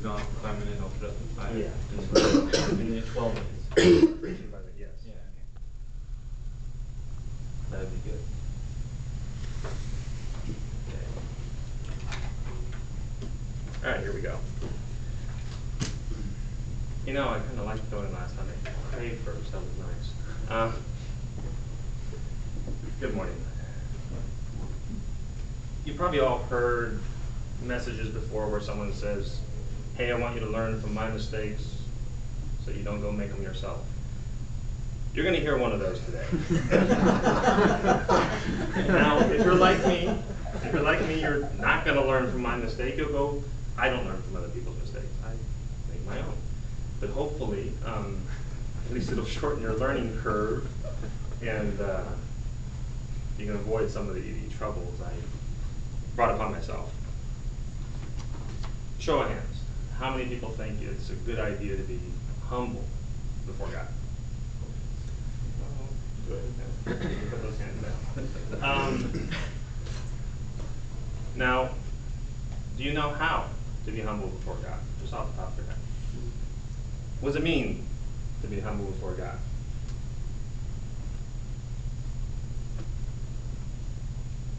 gone for 5 minutes, I'll put up to 5. Yeah. And then 12 minutes. Yes. Yeah, okay. That'd be good. All right, here we go. You know, I kind of liked going last time. I prayed first. That was nice. Good morning. You probably all heard messages before where someone says, hey, I want you to learn from my mistakes so you don't go make them yourself. You're going to hear one of those today. Now, if you're like me, you're not going to learn from my mistake. You'll go, I don't learn from other people's mistakes. I make my own. But hopefully, at least it'll shorten your learning curve, and you can avoid some of the troubles I brought upon myself. Show of hands. How many people think it's a good idea to be humble before God? Oh, good. Put those hands down. Now, do you know how to be humble before God? Just off the top of your head. What does it mean to be humble before God?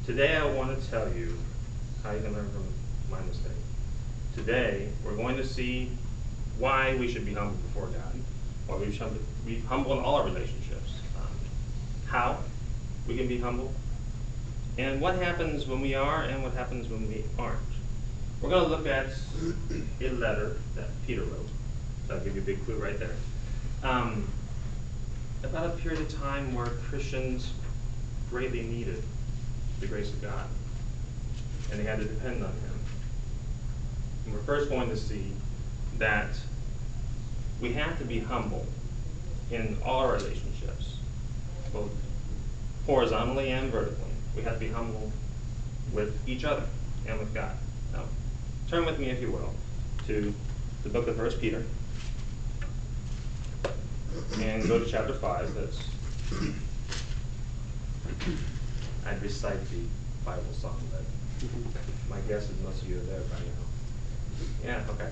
Today I want to tell you how you can learn from my mistake. Today we're going to see why we should be humble before God, why we should be humble in all our relationships, how we can be humble, and what happens when we are and what happens when we aren't. We're going to look at a letter that Peter wrote. So I'll give you a big clue right there. About a period of time where Christians greatly needed the grace of God, and they had to depend on Him. And we're first going to see that we have to be humble in all our relationships, both horizontally and vertically. We have to be humble with each other and with God. Now, turn with me, if you will, to the book of 1 Peter, and go to chapter 5. That's I'd recite the Bible song, but my guess is most of you are there by now. Yeah, okay.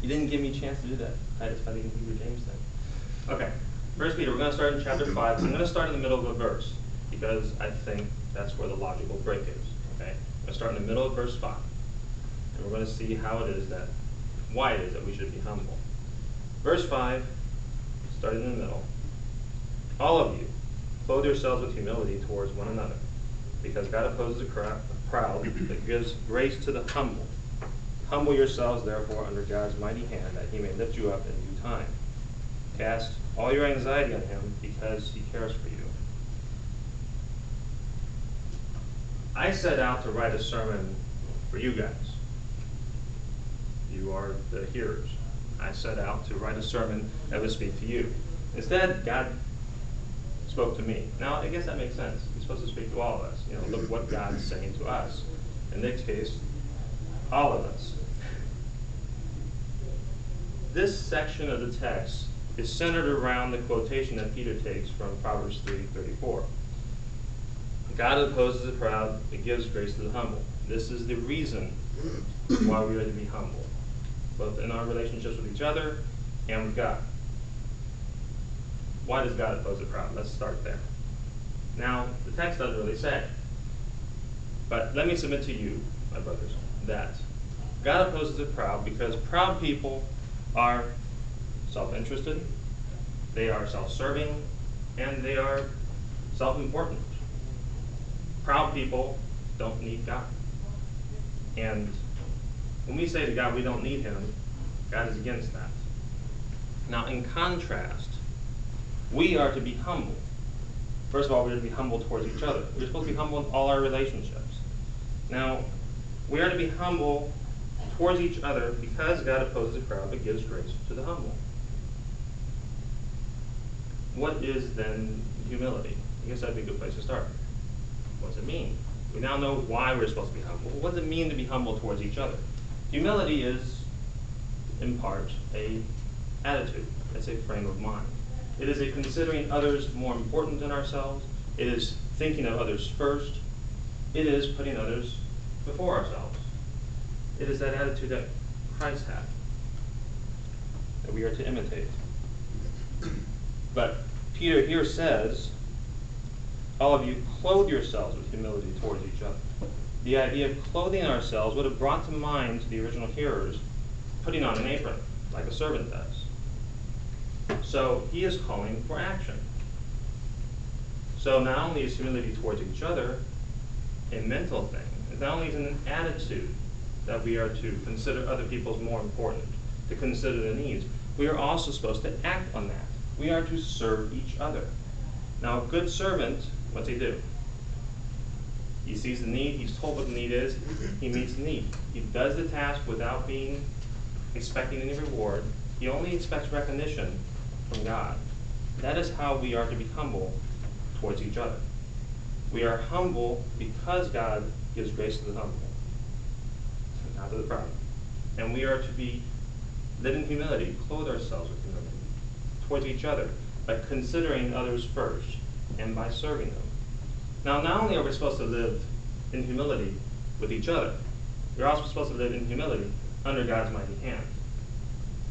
You didn't give me a chance to do that. I just studied Hebrew James then. Okay, 1 Peter, we're going to start in chapter 5. I'm going to start in the middle of a verse, because I think that's where the logical break is. Okay? I'm going to start in the middle of verse 5. And we're going to see how it is that, why it is that we should be humble. Verse 5, starting in the middle. All of you, clothe yourselves with humility towards one another, because God opposes the proud, but gives grace to the humble. Humble yourselves, therefore, under God's mighty hand, that He may lift you up in due time. Cast all your anxiety on Him, because He cares for you. I set out to write a sermon for you guys. You are the hearers. I set out to write a sermon that would speak to you. Instead, God spoke to me. Now, I guess that makes sense. He's supposed to speak to all of us. You know, look what God's saying to us. In this case, all of us. This section of the text is centered around the quotation that Peter takes from Proverbs 3:34. God opposes the proud, but gives grace to the humble. This is the reason why we are to be humble, both in our relationships with each other and with God. Why does God oppose the proud? Let's start there. Now, the text doesn't really say, but let me submit to you, my brothers, that God opposes the proud because proud people are self-interested, they are self-serving, and they are self-important. Proud people don't need God. And when we say to God we don't need Him, God is against that. Now, in contrast, we are to be humble. First of all, we're to be humble towards each other. We're supposed to be humble in all our relationships. Now, we are to be humble towards each other because God opposes the proud but gives grace to the humble. What is then humility? I guess that'd be a good place to start. What does it mean? We now know why we're supposed to be humble. What does it mean to be humble towards each other? Humility is, in part, an attitude. It's a frame of mind. It is a considering others more important than ourselves. It is thinking of others first. It is putting others before ourselves. It is that attitude that Christ had, that we are to imitate. But Peter here says, all of you clothe yourselves with humility towards each other. The idea of clothing ourselves would have brought to mind to the original hearers putting on an apron, like a servant does. So he is calling for action. So not only is humility towards each other a mental thing, it's not only is it an attitude that we are to consider other people as more important, to consider their needs, we are also supposed to act on that. We are to serve each other. Now, a good servant, what's he do? He sees the need, he's told what the need is, he meets the need. He does the task without expecting any reward. He only expects recognition from God. That is how we are to be humble towards each other. We are humble because God gives grace to the humble, not to the proud. And we are to live in humility, clothe ourselves with humility towards each other by considering others first and by serving them. Now, not only are we supposed to live in humility with each other, we're also supposed to live in humility under God's mighty hand.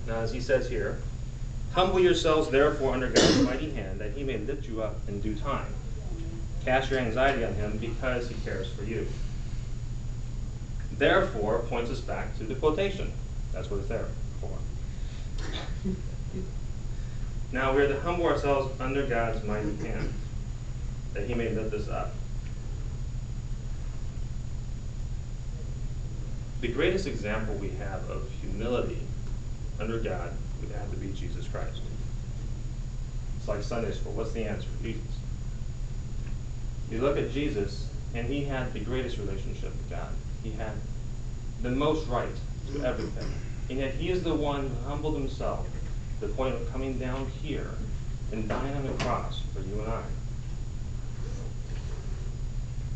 Now, as he says here, humble yourselves therefore under God's mighty hand, that he may lift you up in due time. Cast your anxiety on him because he cares for you. Therefore points us back to the quotation. That's what it's there for. Now we are to humble ourselves under God's mighty hand, that he may lift us up. The greatest example we have of humility under God would have to be Jesus Christ. It's like Sunday school. What's the answer? Jesus. You look at Jesus, and he had the greatest relationship with God. He had the most right to everything. And yet he is the one who humbled himself to the point of coming down here and dying on the cross for you and I.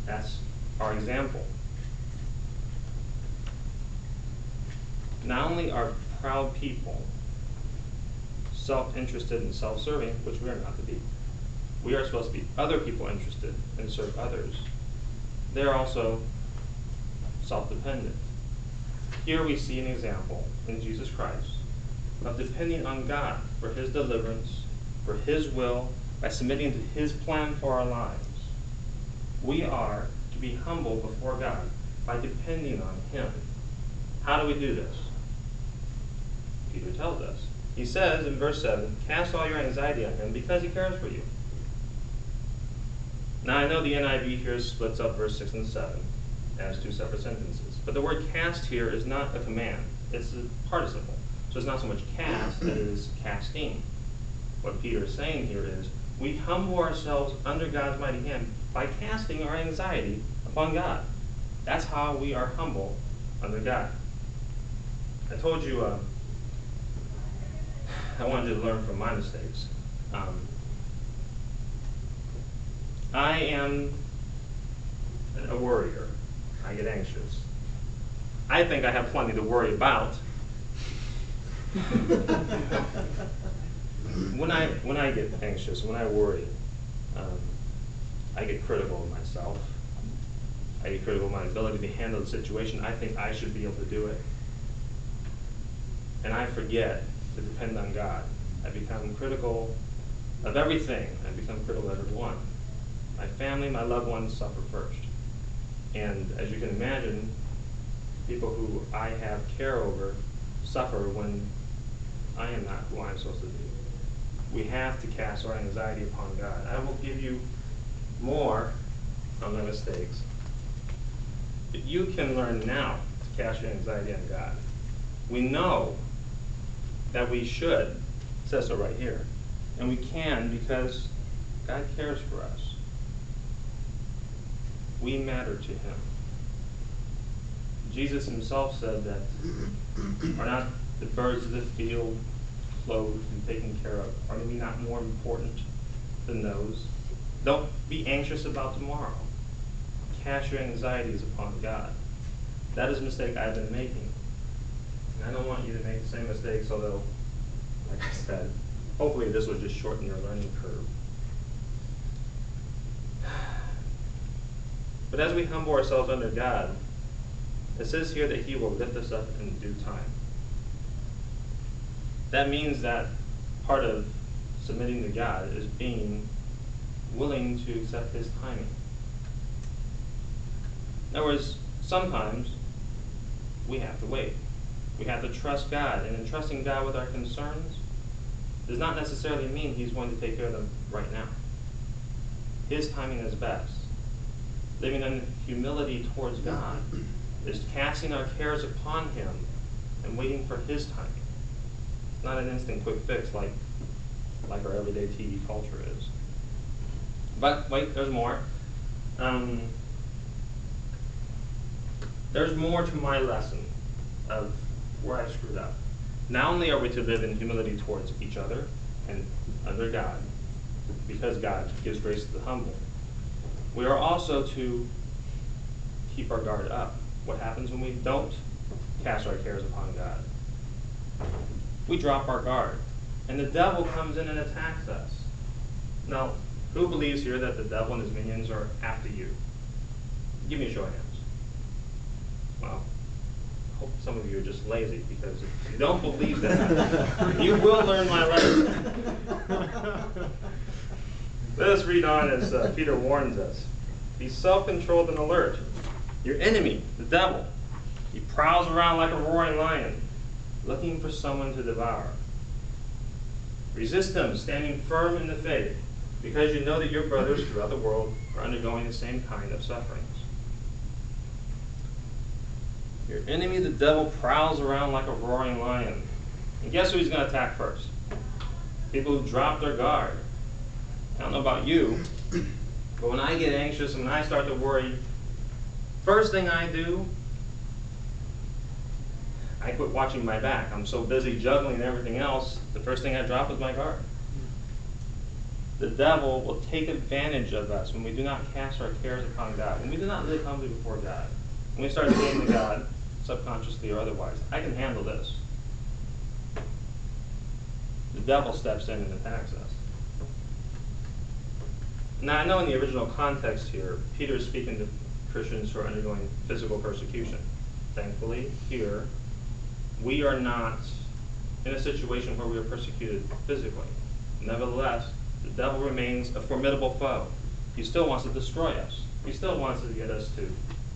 That's our example. Not only are proud people self-interested and self-serving, which we are not to be. We are supposed to be other people interested and serve others. They are also self-dependent. Here we see an example in Jesus Christ of depending on God for his deliverance, for his will, by submitting to his plan for our lives. We are to be humble before God by depending on him. How do we do this? Peter tells us. He says in verse 7, cast all your anxiety on him because he cares for you. Now I know the NIV here splits up verse 6 and 7 as two separate sentences. But the word cast here is not a command. It's a participle. So it's not so much cast as casting. What Peter is saying here is, we humble ourselves under God's mighty hand by casting our anxiety upon God. That's how we are humble under God. I told you I wanted you to learn from my mistakes. I am a worrier. I get anxious. I think I have plenty to worry about. When I get anxious, when I worry, I get critical of myself. I get critical of my ability to handle the situation. I think I should be able to do it. And I forget to depend on God. I become critical of everything. I become critical of everyone. My family, my loved ones suffer first. And as you can imagine, people who I have care over suffer when I am not who I'm supposed to be. We have to cast our anxiety upon God. I will give you more on my mistakes. But you can learn now to cast your anxiety on God. We know that we should. It says so right here. And we can because God cares for us. We matter to him. Jesus himself said that are not the birds of the field clothed and taken care of? Are we not more important than those? Don't be anxious about tomorrow. Cast your anxieties upon God. That is a mistake I've been making. And I don't want you to make the same mistakes, although, like I said, hopefully this will just shorten your learning curve. But as we humble ourselves under God, It says here that he will lift us up in due time. That means that part of submitting to God is being willing to accept his timing. In other words, sometimes we have to wait. We have to trust God, and in trusting God with our concerns does not necessarily mean he's going to take care of them right now. His timing is best. Living in humility towards God is casting our cares upon him and waiting for his timing. It's not an instant quick fix like our everyday TV culture is. But wait, there's more. There's more to my lesson of where I screwed up. Not only are we to live in humility towards each other and under God, because God gives grace to the humble, we are also to keep our guard up. What happens when we don't cast our cares upon God? We drop our guard, and the devil comes in and attacks us. Now, who believes here that the devil and his minions are after you? Give me a show of hands. Well, I hope some of you are just lazy, because if you don't believe that, you will learn my lesson. Let us read on as Peter warns us. Be self-controlled and alert. Your enemy, the devil, he prowls around like a roaring lion, looking for someone to devour. Resist him, standing firm in the faith, because you know that your brothers throughout the world are undergoing the same kind of sufferings. Your enemy, the devil, prowls around like a roaring lion. And guess who he's going to attack first? People who drop their guard. I don't know about you, but when I get anxious and when I start to worry, first thing I do, I quit watching my back. I'm so busy juggling everything else, the first thing I drop is my guard. The devil will take advantage of us when we do not cast our cares upon God, when we do not live humbly before God, when we start saying to God, subconsciously or otherwise, I can handle this. The devil steps in and attacks us. Now, I know in the original context here, Peter is speaking to Christians who are undergoing physical persecution. Thankfully, here, we are not in a situation where we are persecuted physically. Nevertheless, the devil remains a formidable foe. He still wants to destroy us. He still wants to get us to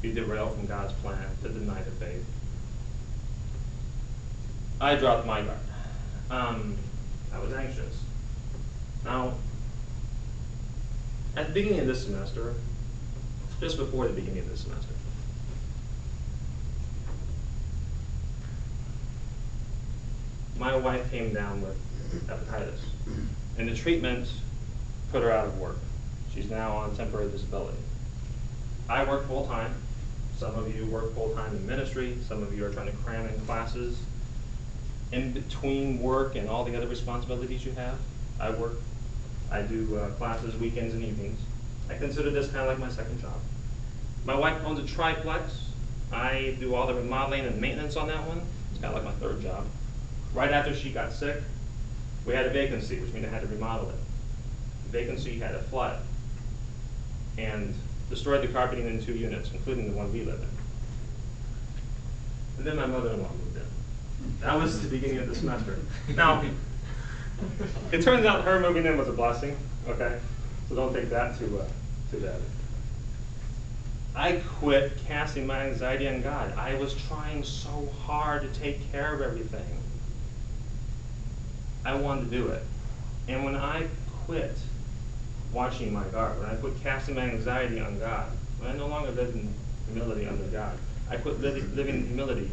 be derailed from God's plan, to deny the faith. I dropped my guard. I was anxious. Now, at the beginning of this semester, just before the beginning of this semester, my wife came down with hepatitis, and the treatment put her out of work. She's now on temporary disability. I work full-time. Some of you work full-time in ministry. Some of you are trying to cram in classes. In between work and all the other responsibilities you have, I work. I do classes weekends and evenings. I consider this kind of like my second job. My wife owns a triplex. I do all the remodeling and maintenance on that one. It's kind of like my third job. Right after she got sick, we had a vacancy, which means I had to remodel it. The vacancy had a flood and destroyed the carpeting in 2 units, including the one we live in. And then my mother-in-law moved in. That was the beginning of the semester. Now, it turns out her moving in was a blessing, okay? So don't take that too bad. I quit casting my anxiety on God. I was trying so hard to take care of everything. I wanted to do it. And when I quit watching my guard, when I quit casting my anxiety on God, when I no longer lived in humility under God, I quit living in humility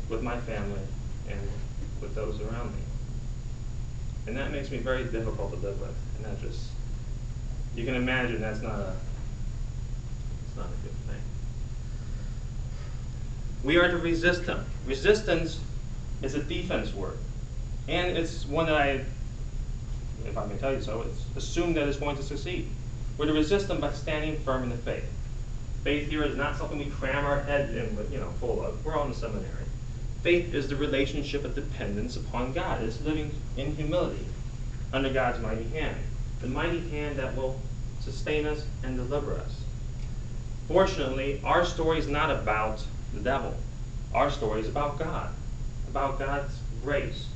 with my family and with those around me. And that makes me very difficult to live with. And that just, you can imagine it's not a good thing. We are to resist him. Resistance is a defense word. And it's one that I, if I may tell you so, it's assumed that it's going to succeed. We're to resist them by standing firm in the faith. Faith here is not something we cram our head in with, full of. We're all in the seminary. Faith is the relationship of dependence upon God. It's living in humility under God's mighty hand. The mighty hand that will sustain us and deliver us. Fortunately, our story is not about the devil. Our story is about God, about God's grace,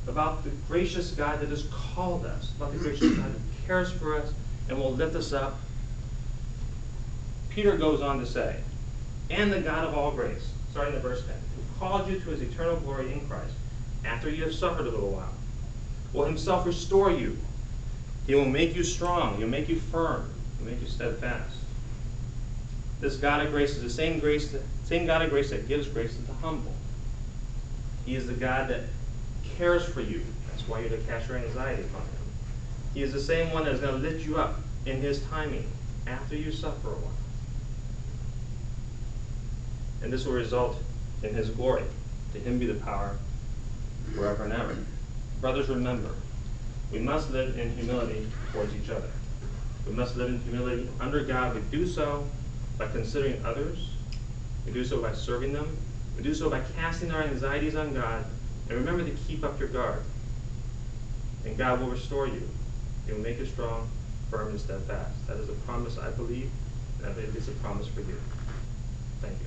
about the gracious God that has called us, about the gracious God who cares for us and will lift us up. Peter goes on to say, and the God of all grace, starting at verse 10, who called you to his eternal glory in Christ, after you have suffered a little while, will himself restore you. He will make you strong. He'll make you firm. He'll make you steadfast. This God of grace is the same God of grace that gives grace to the humble. He is the God that cares for you. That's why you're to cast your anxiety upon him. He is the same one that is going to lift you up in his timing after you suffer a while. And this will result in his glory. To him be the power forever and ever. Brothers, remember, we must live in humility towards each other. We must live in humility under God. We do so by considering others. We do so by serving them. We do so by casting our anxieties on God. And remember to keep up your guard. And God will restore you. He will make you strong, firm, and steadfast. That is a promise I believe, and I believe it's a promise for you. Thank you.